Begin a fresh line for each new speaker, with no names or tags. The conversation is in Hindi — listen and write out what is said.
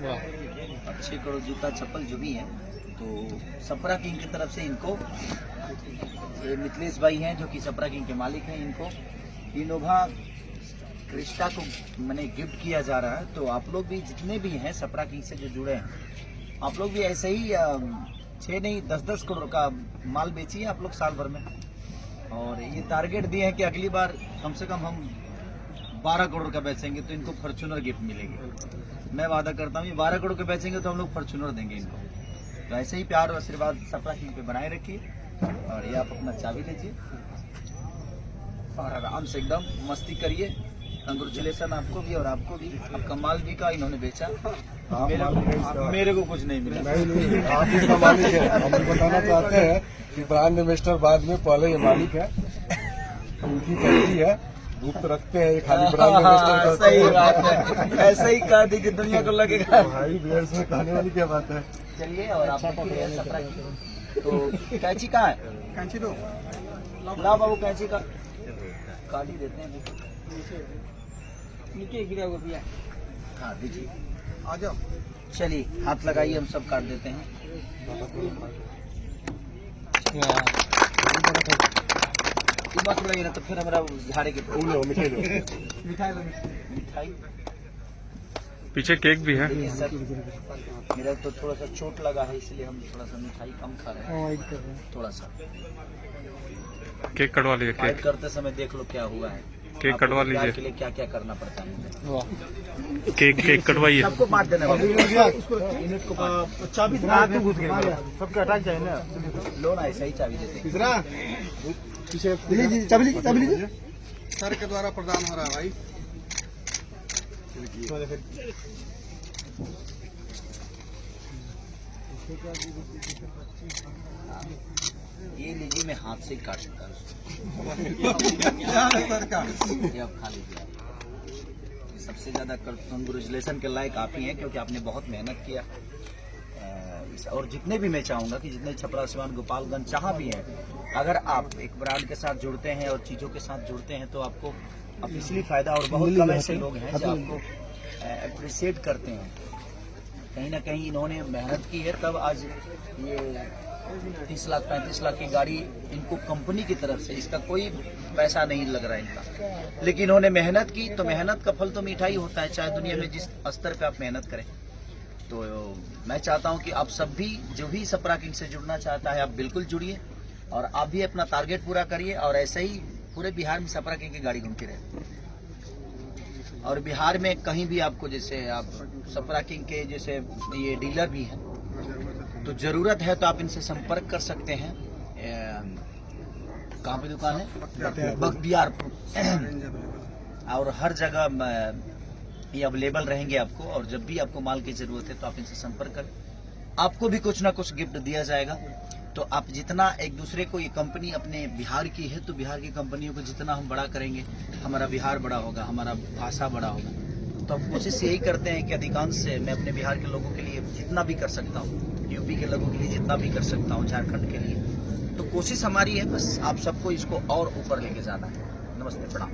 6 करोड़ जूता चप्पल जो भी है, तो सपरा किंग की तरफ से इनको, ये मिथिलेश भाई हैं जो कि सपरा किंग के मालिक हैं, इनको इनोवा क्रिस्टा को मैंने गिफ्ट किया जा रहा है। तो आप लोग भी जितने भी हैं सपरा किंग से जो जुड़े हैं, आप लोग भी ऐसे ही 6 नहीं 10-10 करोड़ का माल बेचिए आप लोग साल भर में। और ये टारगेट दिए हैं कि अगली बार कम से कम हम 12 करोड़ का बेचेंगे तो इनको फॉर्च्यूनर गिफ्ट मिलेगी। मैं वादा करता हूँ ये 12 करोड़ का बेचेंगे तो हम लोग फॉर्च्यूनर देंगे इनको। तो ऐसे ही प्यार और आशीर्वाद सपरा किंग पे बनाए रखिए। और ये आप अपना चाबी लीजिए और आराम से एकदम मस्ती करिए। कंग्रेचुलेसन आपको भी और आपको भी। आपका माल भी का इन्होंने बेचा, मेरे को कुछ नहीं मिला।
नहीं, आप इसका मालिक है। हम बताना चाहते हैं कि ब्रांड इन्वेस्टर बाद में, पहले ये मालिक है, उनकी फैक्ट्री है, गुप्त रखते हैं ये खाली ब्रांड इन्वेस्टर का।
सही बात है, ऐसा ही कह दी कि दुनिया को लगेगा
भाई इसमें कहने वाली क्या बात है।
चलिए और आप सपरा की तो कैंची कहाँ है?
कैंची दो
ला बाबू, कैंची का काट ही देते हैं।
नीचे गिरा हुआ भैया।
हाँ दीजिए,
आ जाओ।
चलिए हाथ लगाइए, हम सब काट देते हैं। मत लगाइए ना तो फिर हमारा झाड़े के
मिठाई दो।
मिठाई
पीछे केक भी है।
देखिए सर, मेरा तो थोड़ा सा चोट लगा है इसलिए हम थोड़ा सा मिठाई कम खा रहे हैं। थोड़ा सा
केक कटवा लीजिए।
फाइट
केक
करते समय देख लो क्या हुआ है।
केक कटवा
प्यार
लीजिए।
के लिए क्या क्या करना पड़ता है।
केक कटवाइए।
सबको बांट देना बाबू। यूनिट को चाबी घुस गया, सबके अटैक जाए ना, लो ना ऐसा ही चाबी देते हैं।
चाबी लीजिए। सर के द्वारा प्रदान हो रहा है भाई।
ये लीजिए, मैं हाथ से ही काट सकता हूँ उसको। ये आप खा लीजिए। सबसे ज्यादा कंग्रेचुलेसन के लायक आप ही हैं क्योंकि आपने बहुत मेहनत किया। और जितने भी मैं चाहूंगा कि जितने छपरा सिवान गोपालगंज जहाँ भी हैं, अगर आप एक ब्रांड के साथ जुड़ते हैं और चीज़ों के साथ जुड़ते हैं तो आपको ऑफिशियली फायदा। और बहुत कम ऐसे लोग हैं जो आपको अप्रिशिएट करते हैं। कहीं ना कहीं इन्होंने मेहनत की है, तब आज ये 30 लाख 35 लाख की गाड़ी इनको कंपनी की तरफ से, इसका कोई पैसा नहीं लग रहा है इनका, लेकिन इन्होंने मेहनत की। तो मेहनत का फल तो मिठाई होता है, चाहे दुनिया में जिस स्तर पे आप मेहनत करें। तो मैं चाहता हूं कि आप सब भी, जो भी सपरा किंग से जुड़ना चाहता है, आप बिल्कुल जुड़िए और आप भी अपना टारगेट पूरा करिए। और ऐसे ही पूरे बिहार में सपरा किंग की गाड़ी घूमती रहे। और बिहार में कहीं भी आपको, जैसे आप सपरा किंग के जैसे ये डीलर भी हैं, तो जरूरत है तो आप इनसे संपर्क कर सकते हैं। कहाँ पे दुकान है? बख्तियारपुर। और हर जगह ये अवेलेबल रहेंगे आपको। और जब भी आपको माल की जरूरत है तो आप इनसे संपर्क करें, आपको भी कुछ ना कुछ गिफ्ट दिया जाएगा। तो आप जितना एक दूसरे को, ये कंपनी अपने बिहार की है तो बिहार की कंपनियों को जितना हम बड़ा करेंगे, हमारा बिहार बड़ा होगा, हमारा भाषा बड़ा होगा। तो हम कोशिश यही करते हैं कि अधिकांश से मैं अपने बिहार के लोगों के लिए जितना भी कर सकता हूँ, यूपी के लोगों के लिए जितना भी कर सकता हूँ, झारखंड के लिए। तो कोशिश हमारी है बस आप सबको इसको और ऊपर लेके जाना है। नमस्ते, प्रणाम।